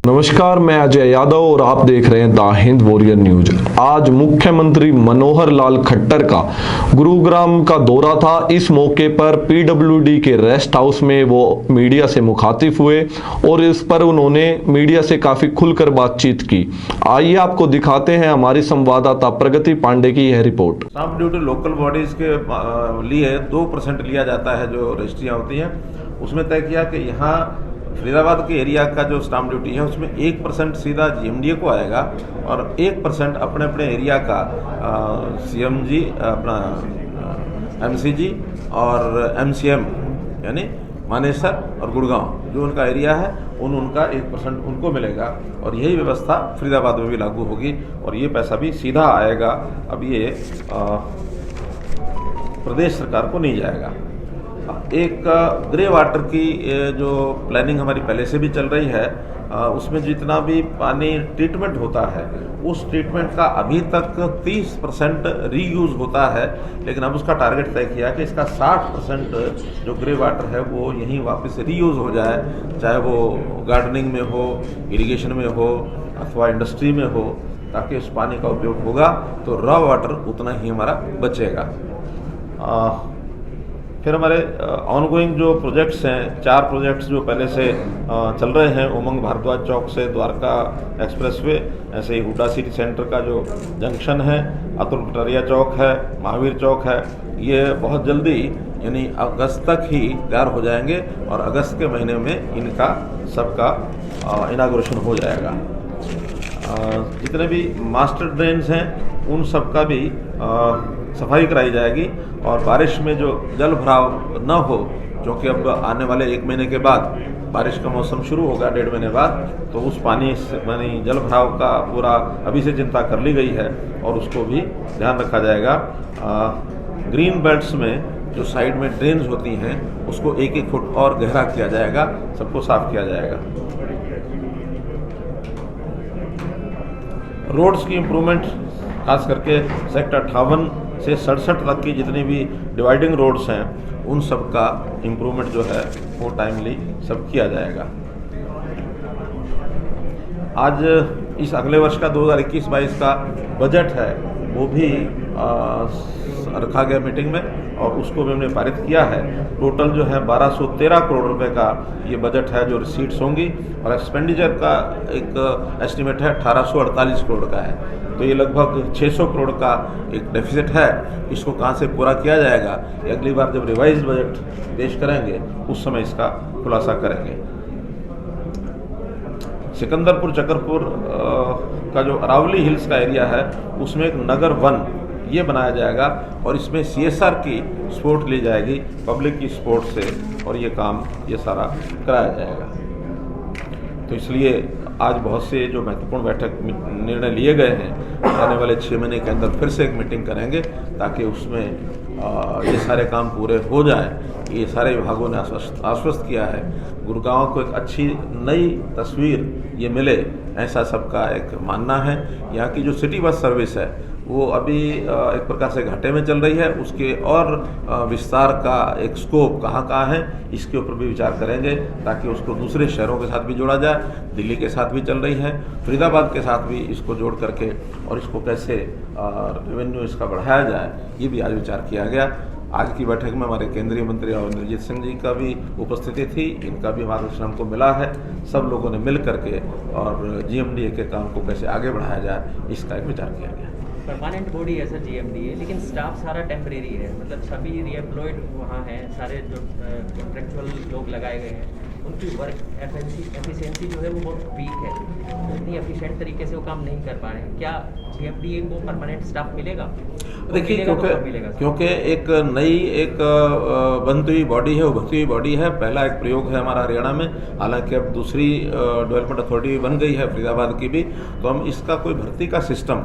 नमस्कार, मैं अजय यादव और आप देख रहे हैं द हिंद वॉरियर न्यूज। आज मुख्यमंत्री मनोहर लाल खट्टर का गुरुग्राम का दौरा था। इस मौके पर पीडब्ल्यूडी के रेस्ट हाउस में वो मीडिया से मुखातिब हुए और इस पर उन्होंने मीडिया से काफी खुलकर बातचीत की। आइए आपको दिखाते हैं हमारी संवाददाता प्रगति पांडे की यह report. Stamp duty local bodies के लिए 2% लिया जाता है, जो रजिस्ट्रियाँ होती हैं। उसमें तय किया कि यहाँ फरीदाबाद के एरिया का जो स्टाम्प ड्यूटी है उसमें 1% सीधा जीएमडीए को आएगा और 1% अपने अपने एरिया का सीएमजी, अपना एमसीजी और एमसीएम यानी मानेसर और गुड़गांव जो उनका एरिया है उनका 1% उनको मिलेगा। और यही व्यवस्था फरीदाबाद में भी लागू होगी और ये पैसा भी सीधा आएगा। अब ये प्रदेश सरकार को नहीं जाएगा। एक ग्रे वाटर की जो प्लानिंग हमारी पहले से भी चल रही है, उसमें जितना भी पानी ट्रीटमेंट होता है उस ट्रीटमेंट का अभी तक 30% रीयूज़ होता है, लेकिन अब उसका टारगेट तय किया कि इसका 60% जो ग्रे वाटर है वो यहीं वापस रीयूज़ हो जाए, चाहे वो गार्डनिंग में हो, इरिगेशन में हो अथवा इंडस्ट्री में हो, ताकि उस पानी का उपयोग होगा तो रॉ वाटर उतना ही हमारा बचेगा। फिर हमारे ऑनगोइंग जो प्रोजेक्ट्स हैं, 4 प्रोजेक्ट्स जो पहले से चल रहे हैं, उमंग भारद्वाज चौक से द्वारका एक्सप्रेसवे, ऐसे ही हुडा सिटी सेंटर का जो जंक्शन है, अतुल कटारिया चौक है, महावीर चौक है, ये बहुत जल्दी यानी अगस्त तक ही तैयार हो जाएंगे और अगस्त के महीने में इनका सबका इनाग्रेशन हो जाएगा। जितने भी मास्टर ड्रेन्स हैं उन सब का भी सफाई कराई जाएगी और बारिश में जो जल भराव न हो, क्योंकि अब आने वाले 1 महीने के बाद बारिश का मौसम शुरू होगा, 1.5 महीने बाद, तो उस पानी यानी जल भराव का पूरा अभी से चिंता कर ली गई है और उसको भी ध्यान रखा जाएगा। ग्रीन बेल्ट्स में जो साइड में ड्रेन्स होती हैं उसको 1-1 फुट और गहरा किया जाएगा, सबको साफ किया जाएगा। रोड्स की इम्प्रूवमेंट खास करके सेक्टर 58 से 67 तक की जितनी भी डिवाइडिंग रोड्स हैं उन सब का इम्प्रूवमेंट जो है वो टाइमली सब किया जाएगा। आज इस अगले वर्ष का 2021-22 का बजट है वो भी रखा गया मीटिंग में और उसको भी हमने पारित किया है। टोटल जो है 1213 करोड़ रुपए का ये बजट है जो रिसीट्स होंगी और एक्सपेंडिचर का एक एस्टिमेट है 1848 करोड़ का है। तो ये लगभग 600 करोड़ का एक डेफिसिट है। इसको कहाँ से पूरा किया जाएगा ये अगली बार जब रिवाइज बजट पेश करेंगे उस समय इसका खुलासा करेंगे। सिकंदरपुर चकरपुर का जो अरावली हिल्स का एरिया है उसमें एक नगर वन ये बनाया जाएगा और इसमें CSR की सपोर्ट ली जाएगी, पब्लिक की सपोर्ट से, और ये काम ये सारा कराया जाएगा। तो इसलिए आज बहुत से जो महत्वपूर्ण बैठक निर्णय लिए गए हैं, आने वाले 6 महीने के अंदर फिर से एक मीटिंग करेंगे ताकि उसमें ये सारे काम पूरे हो जाएं। ये सारे विभागों ने आश्वस्त किया है, गुड़गांव को एक अच्छी नई तस्वीर ये मिले, ऐसा सबका एक मानना है। यहाँ की जो सिटी बस सर्विस है वो अभी एक प्रकार से घाटे में चल रही है, उसके और विस्तार का एक स्कोप कहाँ कहाँ है इसके ऊपर भी विचार करेंगे ताकि उसको दूसरे शहरों के साथ भी जोड़ा जाए। दिल्ली के साथ भी चल रही है, फरीदाबाद के साथ भी इसको जोड़ करके और इसको कैसे रेवेन्यू इसका बढ़ाया जाए ये भी आज विचार किया गया। आज की बैठक में हमारे केंद्रीय मंत्री और इंद्रजीत सिंह जी का भी उपस्थिति थी, इनका भी मार्गदर्शन हमको मिला है। सब लोगों ने मिल करके और जीएमडीए के काम को कैसे आगे बढ़ाया जाए इसका एक विचार किया गया। परमानेंट बॉडी है सर जीएमडीए, लेकिन स्टाफ सारा टेम्परेरी है, मतलब सभी रीएम्प्लॉयड वहाँ हैं, सारे जो कॉन्ट्रेक्चुअल लोग लगाए गए हैं उनकी वर्क एफिशिएंसी जो है वो बहुत वीक है, इतनी एफिशिएंट तरीके से वो काम नहीं कर पा रहे हैं। क्या जीएमडीए को परमानेंट स्टाफ मिलेगा? देखिए, क्योंकि एक नई एक बनती हुई बॉडी है, उभरती हुई बॉडी है। पहला एक प्रयोग है हमारा हरियाणा में, हालांकि अब दूसरी डेवलपमेंट अथॉरिटी बन गई है फरीदाबाद की भी, तो हम इसका कोई भर्ती का सिस्टम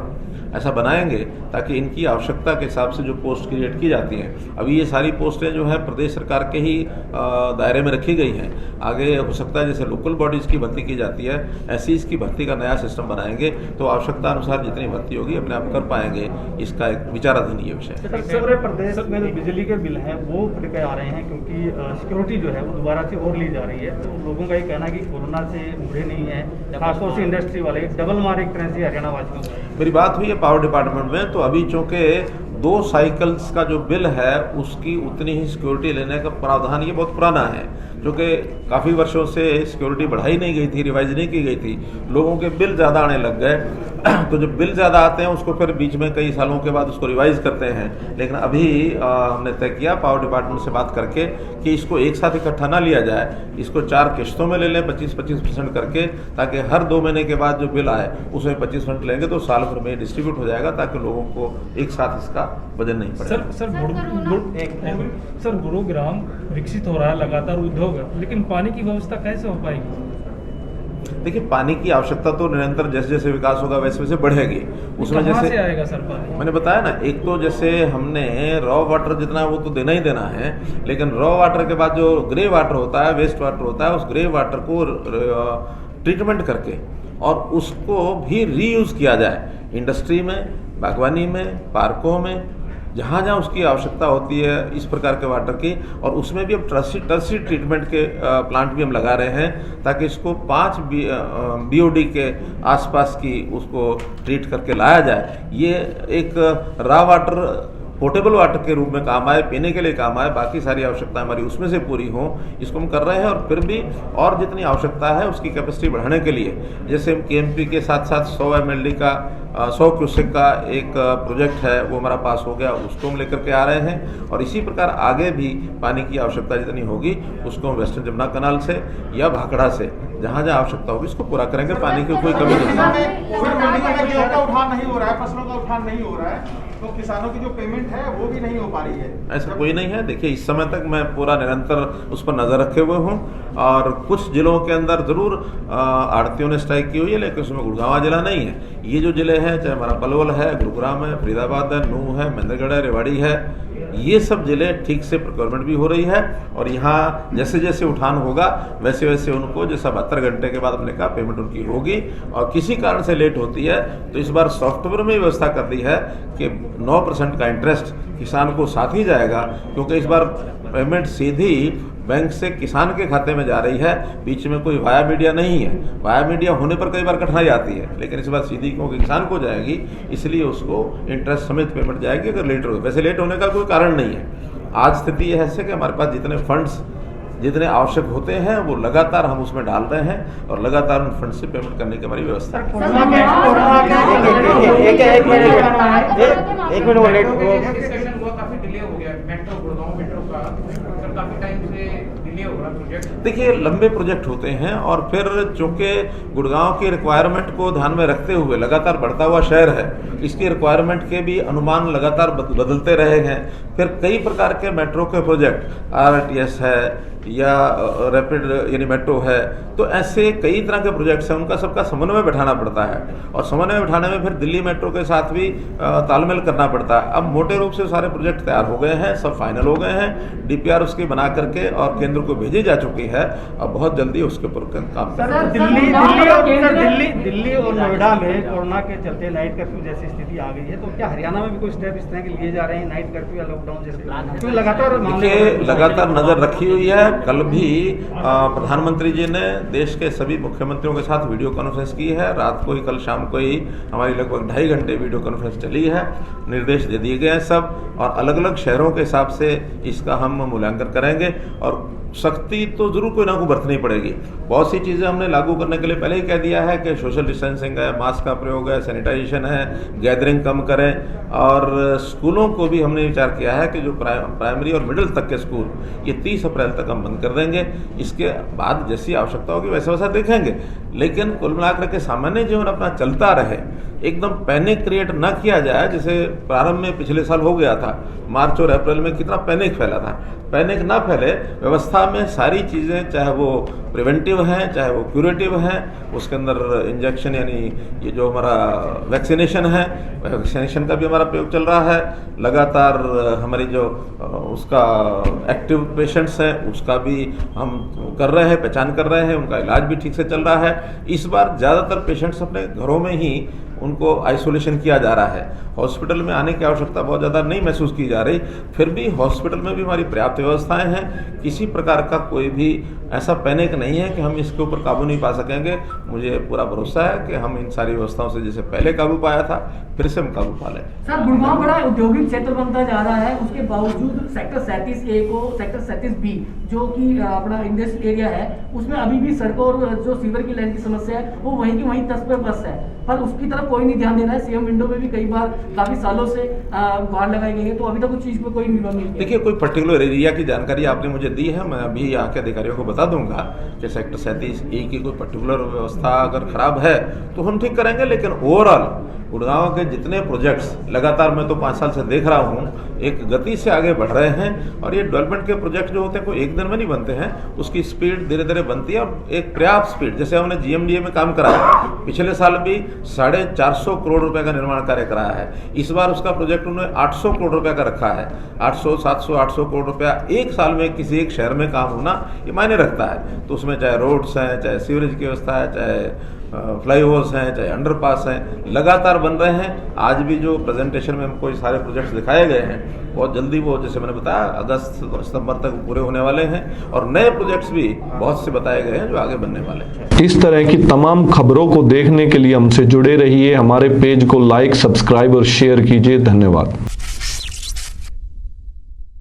ऐसा बनाएंगे ताकि इनकी आवश्यकता के हिसाब से जो पोस्ट क्रिएट की जाती हैं, अभी ये सारी पोस्टें जो है प्रदेश सरकार के ही दायरे में रखी गई हैं। आगे हो सकता है जैसे लोकल बॉडीज़ की भर्ती की जाती है, ऐसी इसकी भर्ती का नया सिस्टम बनाएंगे तो आवश्यकता अनुसार जितनी भर्ती होगी अपने आप कर पाएंगे। इसका एक विचाराधीन ये विषय है। सर, प्रदेश में जो बिजली के बिल हैं वो बढ़ के आ रहे हैं क्योंकि सिक्योरिटी जो है वो दोबारा से और ली जा रही है। तो लोगों का ये कहना है कि कोरोना से उभरे नहीं है, खासतौर से इंडस्ट्री वाले डबल मार एक तरह से हरियाणा वासियों को। मेरी बात हुई है पावर डिपार्टमेंट में, तो अभी चूँकि 2 साइकिल्स का जो बिल है उसकी उतनी ही सिक्योरिटी लेने का प्रावधान ये बहुत पुराना है, क्योंकि काफ़ी वर्षों से सिक्योरिटी बढ़ाई नहीं गई थी, रिवाइज नहीं की गई थी, लोगों के बिल ज़्यादा आने लग गए। तो जब बिल ज़्यादा आते हैं उसको फिर बीच में कई सालों के बाद उसको रिवाइज करते हैं। लेकिन अभी हमने तय किया पावर डिपार्टमेंट से बात करके कि इसको एक साथ इकट्ठा ना लिया जाए, इसको 4 किश्तों में ले लें 25-25% करके, ताकि हर 2 महीने के बाद जो बिल आए उसमें 25% लेंगे तो साल भर में डिस्ट्रीब्यूट हो जाएगा, ताकि लोगों को एक साथ इसका वजन नहीं पड़ेगा। सर गुरुग्राम विकसित हो रहा है लगातार उद्योग है, लेकिन पानी की व्यवस्था कैसे हो पाएगी? देखिए, पानी की आवश्यकता तो निरंतर जैसे जैसे विकास होगा वैसे वैसे बढ़ेगी। उसमें कहाँ जैसे से आएगा सर पानी? मैंने बताया ना, एक तो जैसे हमने रॉ वाटर जितना है वो तो देना ही देना है, लेकिन रॉ वाटर के बाद जो ग्रे वाटर होता है, वेस्ट वाटर होता है, उस ग्रे वाटर को ट्रीटमेंट करके और उसको भी रीयूज़ किया जाए इंडस्ट्री में, बागवानी में, पार्कों में, जहाँ जहाँ उसकी आवश्यकता होती है इस प्रकार के वाटर की। और उसमें भी अब टर्सरी ट्रीटमेंट के प्लांट भी हम लगा रहे हैं, ताकि इसको 5 BOD के आसपास की उसको ट्रीट करके लाया जाए। ये एक रॉ वाटर पोर्टेबल वाटर के रूप में काम आए, पीने के लिए काम आए, बाकी सारी आवश्यकता हमारी उसमें से पूरी हो, इसको हम कर रहे हैं। और फिर भी और जितनी आवश्यकता है उसकी कैपेसिटी बढ़ाने के लिए, जैसे हम KMP के साथ साथ 100 MLD का 100 क्यूसेक का एक प्रोजेक्ट है वो हमारा पास हो गया, उसको हम लेकर के आ रहे हैं। और इसी प्रकार आगे भी पानी की आवश्यकता जितनी होगी उसको हम वेस्टर्न जमुना कनाल से या भाखड़ा से जहाँ जहाँ आवश्यकता होगी इसको पूरा करेंगे। पानी की कोई कमी नहीं है। उठान नहीं हो रहा है, फसलों का उठान नहीं हो रहा है, तो किसानों की जो पेमेंट है वो भी नहीं हो पा रही है। ऐसा कोई नहीं है। देखिए, इस समय तक मैं पूरा निरंतर उस पर नज़र रखे हुए हूँ, और कुछ जिलों के अंदर ज़रूर आड़तियों ने स्ट्राइक की हुई है, लेकिन उसमें गुड़गांव जिला नहीं है। ये जो जिले हैं, चाहे हमारा पलवल है, गुरुग्राम है, फरीदाबाद है, नूह है, महेंद्रगढ़ है, रेवाड़ी है, ये सब जिले ठीक से प्रोक्योरमेंट भी हो रही है। और यहाँ जैसे जैसे उठान होगा वैसे वैसे उनको जैसा 72 घंटे के बाद हमने कहा पेमेंट उनकी होगी। और किसी कारण से लेट होती है तो इस बार सॉफ्टवेयर में व्यवस्था कर दी है कि 9% का इंटरेस्ट किसान को साथ ही जाएगा, क्योंकि इस बार पेमेंट सीधी बैंक से किसान के खाते में जा रही है, बीच में कोई वाया मीडिया नहीं है। वाया मीडिया होने पर कई बार कठिनाई आती है, लेकिन इस बार सीधी क्योंकि किसान को जाएगी इसलिए उसको इंटरेस्ट समेत पेमेंट जाएगी अगर लेट हो। वैसे लेट होने का कोई कारण नहीं है। आज स्थिति यह है कि हमारे पास जितने फंड्स जितने आवश्यक होते हैं वो लगातार हम उसमें डाल रहे हैं और लगातार उन फंड से पेमेंट करने की हमारी व्यवस्था है। एक मिनट डिस्कशन हुआ, काफी डिले हो गया मेट्रो गुड़गांव मेट्रो का, सर काफी टाइम से डिले हो रहा प्रोजेक्ट। देखिए, लंबे प्रोजेक्ट होते हैं और फिर चूंकि गुड़गांव की रिक्वायरमेंट को ध्यान में रखते हुए लगातार बढ़ता हुआ शहर है, इसकी रिक्वायरमेंट के भी अनुमान लगातार बदलते रहे हैं। फिर कई प्रकार के मेट्रो के प्रोजेक्ट RRTS है या रैपिड यानी मेट्रो है, तो ऐसे कई तरह के प्रोजेक्ट्स हैं, उनका सबका समन्वय बैठाना पड़ता है। और समन्वय बैठाने में फिर दिल्ली मेट्रो के साथ भी तालमेल करना पड़ता है। अब मोटे रूप से सारे प्रोजेक्ट तैयार हो गए हैं, सब फाइनल हो गए हैं, DPR उसकी बना करके और केंद्र को भेजी जा चुकी है। अब बहुत जल्दी उसके ऊपर काम दिल्ली और नोएडा में कोरोना के चलते नाइट कर्फ्यू जैसी स्थिति आ गई है, तो क्या हरियाणा में भी कोई स्टेप इस तरह के लिए जा रहे हैं, नाइट कर्फ्यू या लॉकडाउन जैसे प्लान है? तो लगातार नजर रखी हुई है। कल भी प्रधानमंत्री जी ने देश के सभी मुख्यमंत्रियों के साथ वीडियो कॉन्फ्रेंस की है। रात को ही, कल शाम को ही हमारी लगभग 2.5 घंटे वीडियो कॉन्फ्रेंस चली है। निर्देश दे दिए गए हैं सब, और अलग अलग शहरों के हिसाब से इसका हम मूल्यांकन करेंगे। और सख्ती तो जरूर कोई ना कोई बरतनी पड़ेगी। बहुत सी चीज़ें हमने लागू करने के लिए पहले ही कह दिया है कि सोशल डिस्टेंसिंग है, मास्क का प्रयोग है, सैनिटाइजेशन है, गैदरिंग कम करें। और स्कूलों को भी हमने विचार किया है कि जो प्राइमरी और मिडिल तक के स्कूल ये 30 अप्रैल तक हम बंद कर देंगे। इसके बाद जैसी आवश्यकता होगी वैसा वैसा देखेंगे। लेकिन कुल मिलाकर के सामान्य जीवन अपना चलता रहे, एकदम पैनिक क्रिएट न किया जाए। जैसे प्रारंभ में पिछले साल हो गया था, मार्च और अप्रैल में कितना पैनिक फैला था। पैनिक ना फैले, व्यवस्था में सारी चीज़ें, चाहे वो प्रिवेंटिव हैं चाहे वो क्यूरेटिव हैं, उसके अंदर इंजेक्शन यानी ये जो हमारा वैक्सीनेशन है, वैक्सीनेशन का भी हमारा प्रयोग चल रहा है लगातार। हमारी जो उसका एक्टिव पेशेंट्स हैं उसका भी हम कर रहे हैं, पहचान कर रहे हैं, उनका इलाज भी ठीक से चल रहा है। इस बार ज़्यादातर पेशेंट्स अपने घरों में ही उनको आइसोलेशन किया जा रहा है। हॉस्पिटल में आने की आवश्यकता बहुत ज़्यादा नहीं महसूस की जा रही। फिर भी हॉस्पिटल में भी हमारी पर्याप्त व्यवस्थाएं हैं, किसी प्रकार का कोई भी ऐसा पैनिक नहीं है कि हम इसके ऊपर काबू नहीं पा सकेंगे। मुझे पूरा भरोसा है कि हम इन सारी व्यवस्थाओं से जैसे पहले काबू पाया था फिर से हम काबू पा लें। सर, गुड़गांव बड़ा औद्योगिक क्षेत्र बनता जा रहा है, उसके बावजूद सेक्टर 37A को सेक्टर 37B जो कि अपना इंडस्ट्रियल एरिया है उसमें अभी भी सड़कों और जो सीवर की लाइन की समस्या है वो वहीं की वहीं तस पर बस है, पर उसकी तरफ कोई नहीं ध्यान दे रहा है। सीएम विंडो में भी कई बार काफी सालों से गुहार लगाई गई है, तो अभी तक उस चीज पे कोई निर्णय नहीं। देखिए, कोई पर्टिकुलर एरिया की जानकारी आपने मुझे दी है, मैं अभी यहाँ के अधिकारियों को बता दूंगा कि सेक्टर 37A की कोई पर्टिकुलर व्यवस्था अगर खराब है तो हम ठीक करेंगे। लेकिन ओवरऑल गुड़गांव के जितने प्रोजेक्ट्स लगातार मैं तो 5 साल से देख रहा हूँ एक गति से आगे बढ़ रहे हैं, और ये डेवलपमेंट के प्रोजेक्ट जो होते हैं कोई एक दिन में नहीं बनते हैं, उसकी स्पीड धीरे धीरे बनती है। और एक पर्याप्त स्पीड, जैसे हमने GMDA में काम कराया, पिछले साल भी 450 करोड़ रुपए का निर्माण कार्य कराया है। इस बार उसका प्रोजेक्ट उन्होंने 800 करोड़ रुपए का रखा है। 800, 700, 800 करोड़ रुपया एक साल में किसी एक शहर में काम होना ये मायने रखता है। तो उसमें चाहे रोड्स हैं, चाहे सीवरेज की व्यवस्था है, चाहे फ्लाईओवर्स हैं, चाहे अंडरपास हैं, लगातार बन रहे हैं। आज भी जो प्रेजेंटेशन में हमको सारे प्रोजेक्ट्स दिखाए गए हैं बहुत जल्दी वो, जैसे मैंने बताया, अगस्त और सितंबर तक पूरे होने वाले हैं, और नए प्रोजेक्ट्स भी बहुत से बताए गए हैं जो आगे बनने वाले हैं। इस तरह की तमाम खबरों को देखने के लिए हमसे जुड़े रहिए। हमारे पेज को लाइक, सब्सक्राइब और शेयर कीजिए। धन्यवाद।